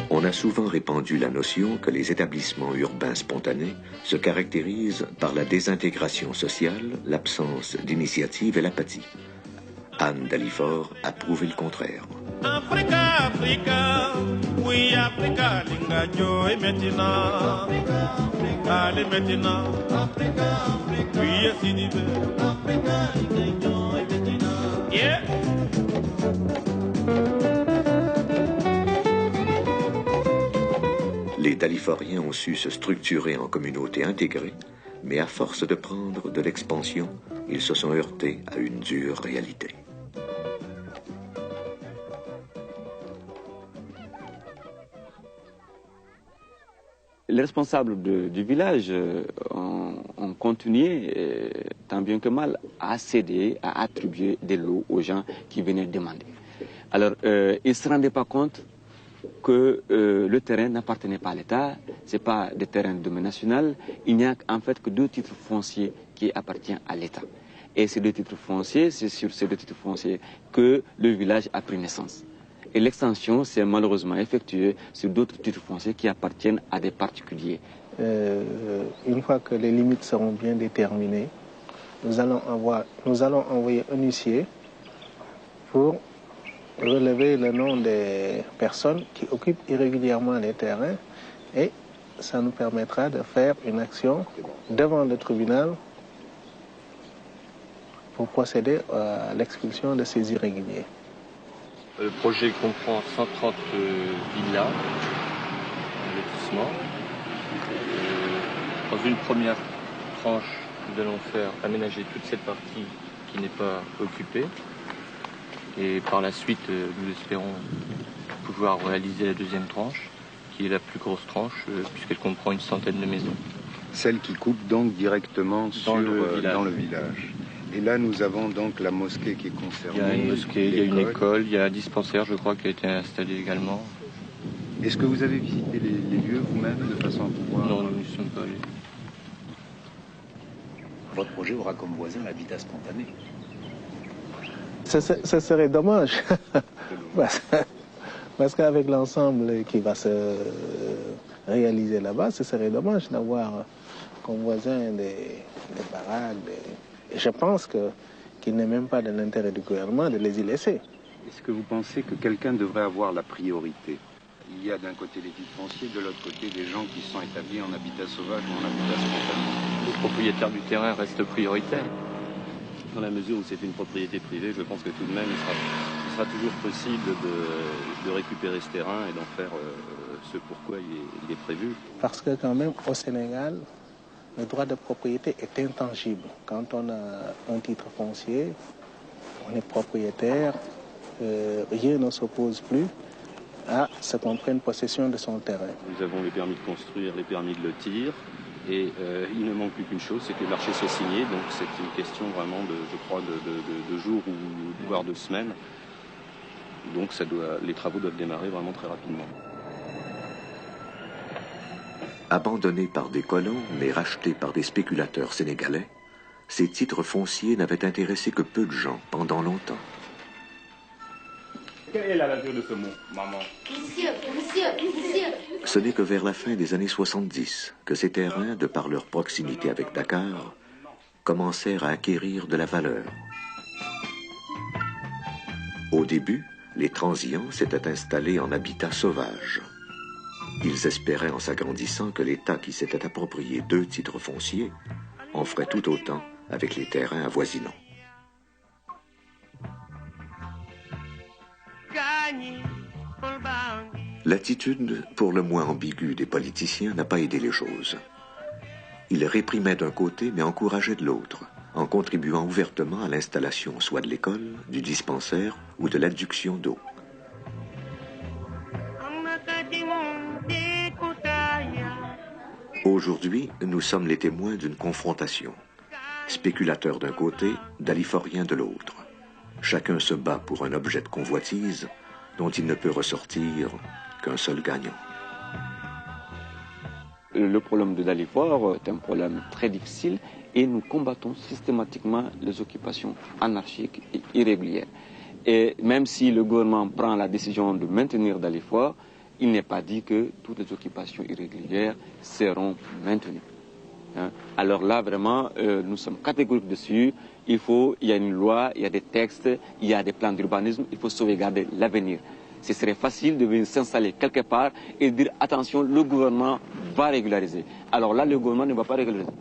On a souvent répandu la notion que les établissements urbains spontanés se caractérisent par la désintégration sociale, l'absence d'initiative et l'apathie. Anne Dalifort a prouvé le contraire. Africa, Africa, oui Africa, lingajo et maintenant, allez maintenant, Africa, Africa, oui Sidibe, Africa, lingajo et maintenant, yeah. Les Daliforiens ont su se structurer en communautés intégrées, mais à force de prendre de l'expansion, ils se sont heurtés à une dure réalité. Les responsables du village ont continué, tant bien que mal, à céder, à attribuer des lots aux gens qui venaient demander. Alors, ils ne se rendaient pas compte que le terrain n'appartenait pas à l'État, ce n'est pas des terrains de domaine national, il n'y a en fait que 2 titres fonciers qui appartiennent à l'État. Et ces 2 titres fonciers, c'est sur ces 2 titres fonciers que le village a pris naissance. Et l'extension s'est malheureusement effectuée sur d'autres titres fonciers qui appartiennent à des particuliers. Une fois que les limites seront bien déterminées, nous allons envoyer un huissier pour relever le nom des personnes qui occupent irrégulièrement les terrains et ça nous permettra de faire une action devant le tribunal pour procéder à l'expulsion de ces irréguliers. Le projet comprend 130 villas, lotissements. Dans une première tranche, nous allons faire aménager toute cette partie qui n'est pas occupée. Et par la suite, nous espérons pouvoir réaliser la deuxième tranche, qui est la plus grosse tranche, puisqu'elle comprend une centaine de maisons. Celle qui coupe donc directement dans le village. Et là, nous avons donc la mosquée qui est concernée. Il y a une mosquée, il y a une école, il y a un dispensaire, je crois, qui a été installé également. Est-ce que vous avez visité les lieux vous-même de façon à pouvoir... Non, nous n'y sommes pas allés. Votre projet aura comme voisin l'habitat spontané. Ce serait dommage, parce qu'avec l'ensemble qui va se réaliser là-bas, ce serait dommage d'avoir comme voisin des baraques, Et je pense qu'il n'est même pas de l'intérêt du gouvernement de les y laisser. Est-ce que vous pensez que quelqu'un devrait avoir la priorité? Il y a d'un côté les titres fonciers, de l'autre côté des gens qui sont établis en habitat sauvage ou en habitat spontané. Les propriétaires du terrain restent prioritaires. Dans la mesure où c'est une propriété privée, je pense que tout de même, il sera toujours possible de récupérer ce terrain et d'en faire ce pourquoi il est prévu. Parce que quand même, au Sénégal, le droit de propriété est intangible. Quand on a un titre foncier, on est propriétaire, rien ne s'oppose plus à ce qu'on prenne possession de son terrain. Nous avons les permis de construire, les permis de lotir, Et il ne manque plus qu'une chose, c'est que le marché soit signé. Donc c'est une question vraiment, je crois, de jours ou voire de semaines. Donc les travaux doivent démarrer vraiment très rapidement. Abandonnés par des colons, mais rachetés par des spéculateurs sénégalais, ces titres fonciers n'avaient intéressé que peu de gens pendant longtemps. Quelle est la nature de ce mot, maman? Monsieur. Ce n'est que vers la fin des années 70 que ces terrains, de par leur proximité avec Dakar, commencèrent à acquérir de la valeur. Au début, les transients s'étaient installés en habitat sauvage. Ils espéraient, en s'agrandissant, que l'État qui s'était approprié 2 titres fonciers en ferait tout autant avec les terrains avoisinants. L'attitude pour le moins ambiguë des politiciens n'a pas aidé les choses. Ils réprimaient d'un côté mais encourageaient de l'autre, en contribuant ouvertement à l'installation soit de l'école, du dispensaire ou de l'adduction d'eau. Aujourd'hui, nous sommes les témoins d'une confrontation. Spéculateurs d'un côté, daliforiens de l'autre. Chacun se bat pour un objet de convoitise dont il ne peut ressortir qu'un seul gagnant. Le problème de Dalifort est un problème très difficile et nous combattons systématiquement les occupations anarchiques et irrégulières. Et même si le gouvernement prend la décision de maintenir Dalifort, il n'est pas dit que toutes les occupations irrégulières seront maintenues. Alors là, vraiment, nous sommes catégoriques dessus. Il y a une loi, il y a des textes, il y a des plans d'urbanisme, il faut sauvegarder l'avenir. Ce serait facile de venir s'installer quelque part et dire attention, le gouvernement va régulariser. Alors là, le gouvernement ne va pas régulariser.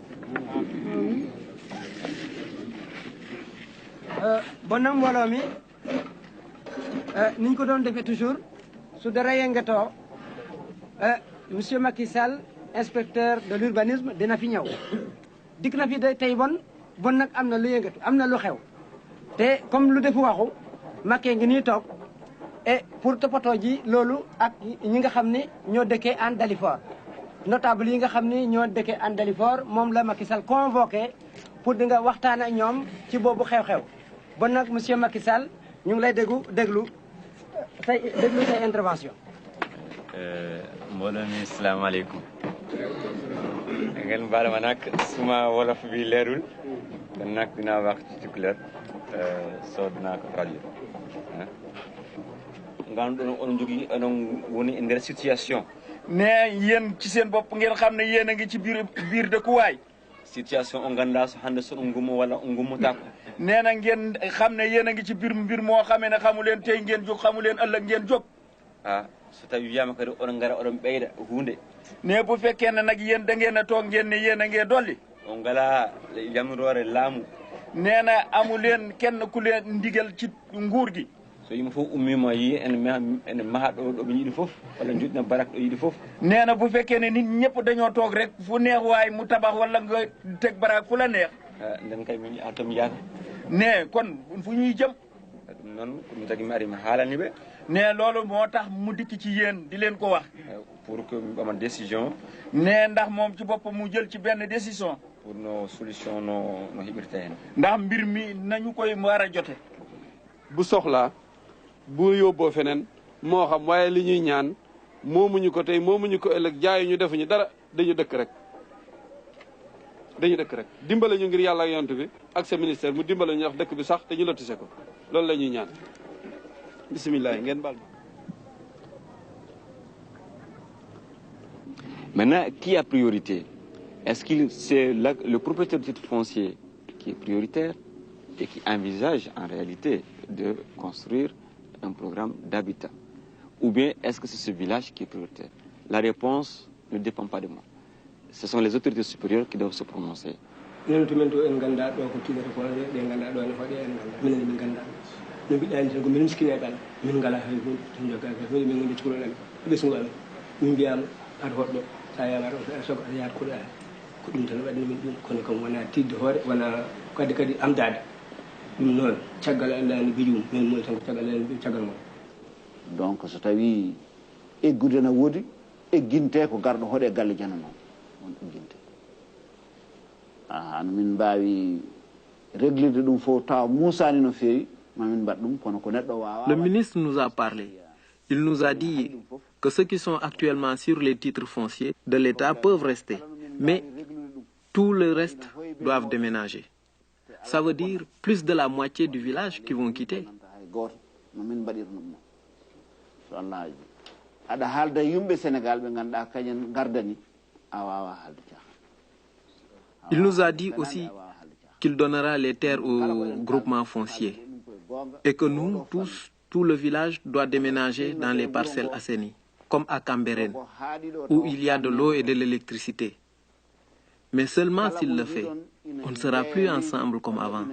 Bonam mbooloo mi ni ñu ko doon defee toujours su dara yëngatoo monsieur Macky Sall inspecteur de l'urbanisme dina fi ñëw dikk na fi tey bon nag am na lu yëngatu am na lu xew te comme lu defu waxu Macky ngi nii toog et pour toppatoo ji loolu ak ñi nga xam ni ñoo dëkkee Hann Dalifort notable yi nga xam ni ñoo dëkkee Hann Dalifort moom la Macky Sall convoqué pour di nga waxtaan ak ñoom ci boobu xew-xew bon nag monsieur Macky Sall ñu ngi lay déglu say intervention. mbooloo mi salaamaaleykum. ngeen baal ma nag suma wolof bi leerul kon nag dinaa wax ci tukulëër soo dinaa ko traduire. Ngandou on jogi onon woni e nder situation. ne yéen ci seen bopp ngeen xam ne yéen a ngi ci biir dëkkuwaay. situation o nganndaa so hannde so ɗum gummo walla o gummotako. nee na ngeen xam ne yéen a ngi ci biir mbir moo xamee ne xamu leen tey ngeen jóg xamu leen ëllëg ngeen jóg. so tawi wiyama kadi oɗon ngara oɗon ɓeyda hunde. ne bu fekkee ne nag yéen da ngeen a toog ngeen ne yéen a ngee dolli. o ngala yamirore laamu. nee na amu leen kenn ku leen ndigal ci nguur gi. so yimɓe fof ummima yi ene maha ɗo ɗoɓe yiiɗi fof walla joɗina barak ɗo yiiɗi fof. nee na bu fekkee ne nit ñëpp dañoo toog rek fu neex waay mu tabax walla nga teg barak fu la neex. nden kay min atom yaaka. ne kon fu ñuy jëm. ɗum noon ko ɗum tagi mi ari mi haalani ɓe. ne loolu moo tax mu dikk ci yéen di leen ko wax. pour que mi ɓaman décision. ne ndax moom ci boppam mu jël ci benn décision. pour no solution no hiɓirta hen. ndax mbir mi nañu koy war a jote. bu soxlaa bu yóbboo feneen moo xam waaye li ñuy ñaan moomuñu ko tey moomuñu ko ëllëg jaayuñu defuñu dara dañu dëkk rek dimbale ñu ngir yàlla ak yonent bi ak sa ministère mu dimbale ñu wax dëkk bi sax te ñu lotise ko loolu la ñuy ñaan bisimilah ngeen baal ma. Maintenant, qui a priorité? Est-ce que c'est le propriétaire du titre foncier qui est prioritaire et qui envisage en réalité de construire un programme d'habitat? Ou bien est-ce que c'est ce village qui est prioritaire? La réponse ne dépend pas de moi. Ce sont les autorités supérieures qui doivent se prononcer. donc so tawi eggude na woodi egginte ko garɗo hoɗe galle janano on egginte min mbawi réglirde ɗum fof tawa musani no fewi mamin mbaɗ ɗum kono ko neɗɗo wawa. Le ministre nous a parlé. Il nous a dit que ceux qui sont actuellement sur les titres fonciers de l'État peuvent rester, mais tout le reste doivent déménager. Ça veut dire plus de la moitié du village qui vont quitter. Il nous a dit aussi qu'il donnera les terres aux groupements fonciers et que nous, tous, tout le village doit déménager dans les parcelles assainies, comme à Cambérène, où il y a de l'eau et de l'électricité. Mais seulement s'il le fait, on ne sera plus ensemble comme avant.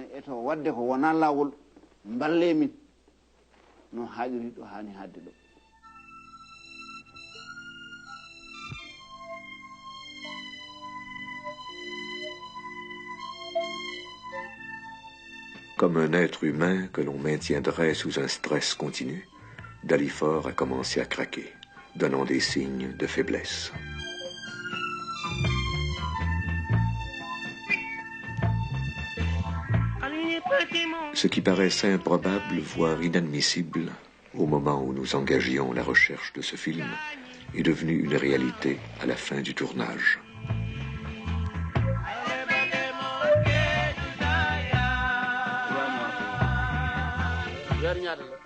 Comme un être humain que l'on maintiendrait sous un stress continu, Dalifort a commencé à craquer, donnant des signes de faiblesse. Ce qui paraissait improbable, voire inadmissible, au moment où nous engagions la recherche de ce film, est devenu une réalité à la fin du tournage.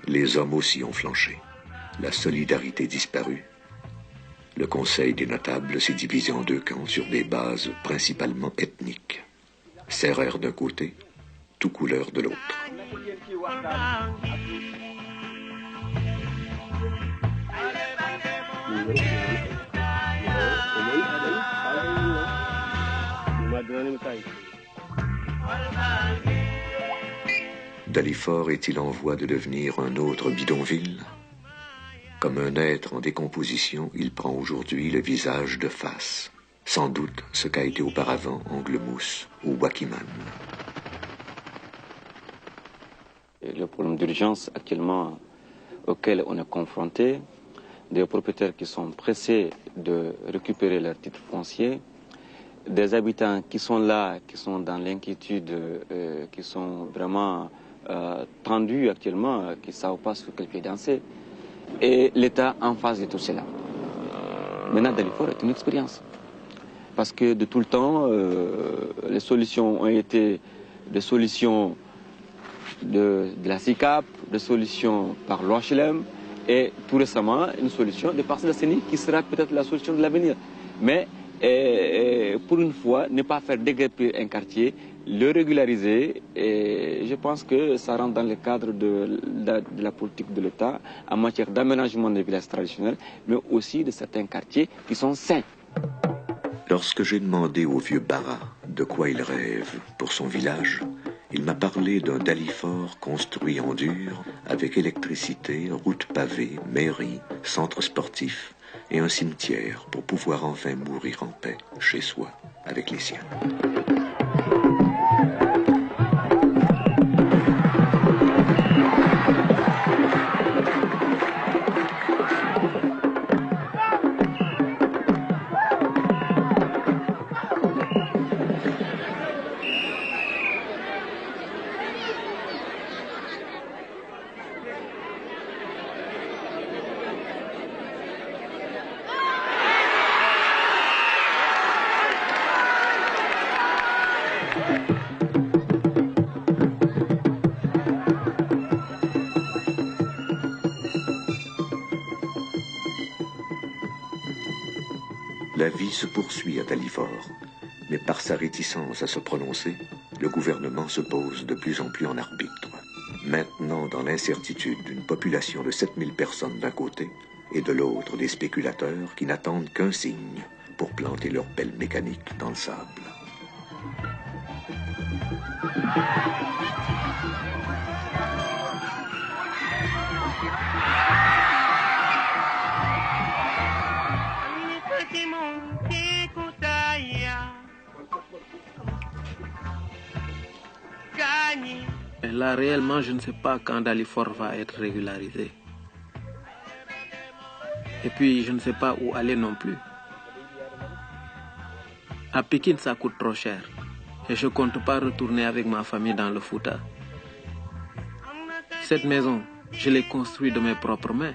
Les hommes aussi ont flanché. La solidarité disparut. Le Conseil des notables s'est divisé en deux camps sur des bases principalement ethniques. Sérère d'un côté, tout couleur de l'autre. Dalifort est-il en voie de devenir un autre bidonville? Comme un être en décomposition, il prend aujourd'hui le visage de face. Sans doute ce qu'a été auparavant Anglemousse ou Wakiman. Le problème d'urgence actuellement auquel on est confronté, des propriétaires qui sont pressés de récupérer leurs titres fonciers, des habitants qui sont là, qui sont dans l'inquiétude, qui sont vraiment tendus actuellement, qui ne savent pas sur quel pied danser, et l'État en face de tout cela. Maintenant, Dalifort est une expérience. Parce que de tout le temps, les solutions ont été des solutions de la SICAP, des solutions par l'OHLM, et tout récemment, une solution de parcelles assainies qui sera peut-être la solution de l'avenir. Mais pour une fois, ne pas faire déguerpir un quartier, le régulariser, et je pense que ça rentre dans le cadre de la politique de l'État en matière d'aménagement des villages traditionnels, mais aussi de certains quartiers qui sont sains. Lorsque j'ai demandé au vieux Bara de quoi il rêve pour son village, il m'a parlé d'un Dalifort construit en dur, avec électricité, route pavée, mairie, centre sportif et un cimetière pour pouvoir enfin mourir en paix chez soi avec les siens. La vie se poursuit à Dalifort, mais par sa réticence à se prononcer, le gouvernement se pose de plus en plus en arbitre. Maintenant dans l'incertitude d'une population de 7000 personnes d'un côté, et de l'autre des spéculateurs qui n'attendent qu'un signe pour planter leurs pelles mécaniques dans le sable. Et là, réellement, je ne sais pas quand Dalifort va être régularisé. Et puis, je ne sais pas où aller non plus. À Pékin, ça coûte trop cher. Et je ne compte pas retourner avec ma famille dans le Fouta. Cette maison, je l'ai construite de mes propres mains.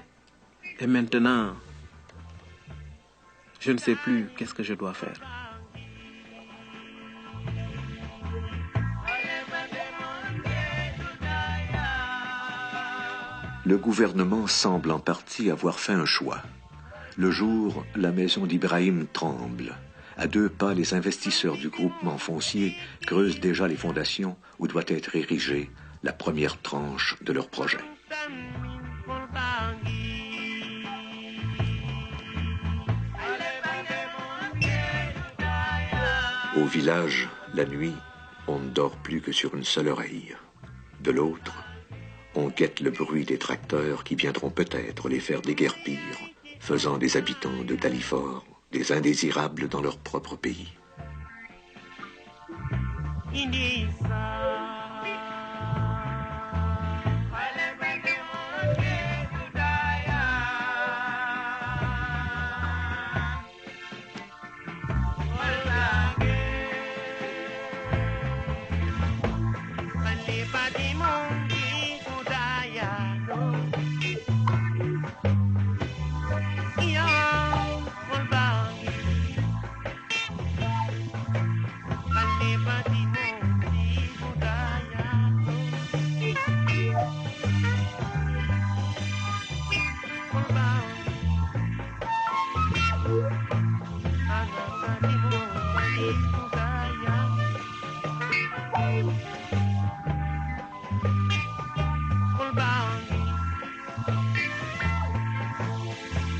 Et maintenant, je ne sais plus qu'est-ce que je dois faire. Le gouvernement semble en partie avoir fait un choix. Le jour, la maison d'Ibrahim tremble. À 2 pas, les investisseurs du groupement foncier creusent déjà les fondations où doit être érigée la première tranche de leur projet. Au village, la nuit, on ne dort plus que sur une seule oreille. De l'autre, on guette le bruit des tracteurs qui viendront peut-être les faire déguerpir, faisant des habitants de Dalifort des indésirables dans leur propre pays.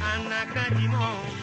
Anakadimo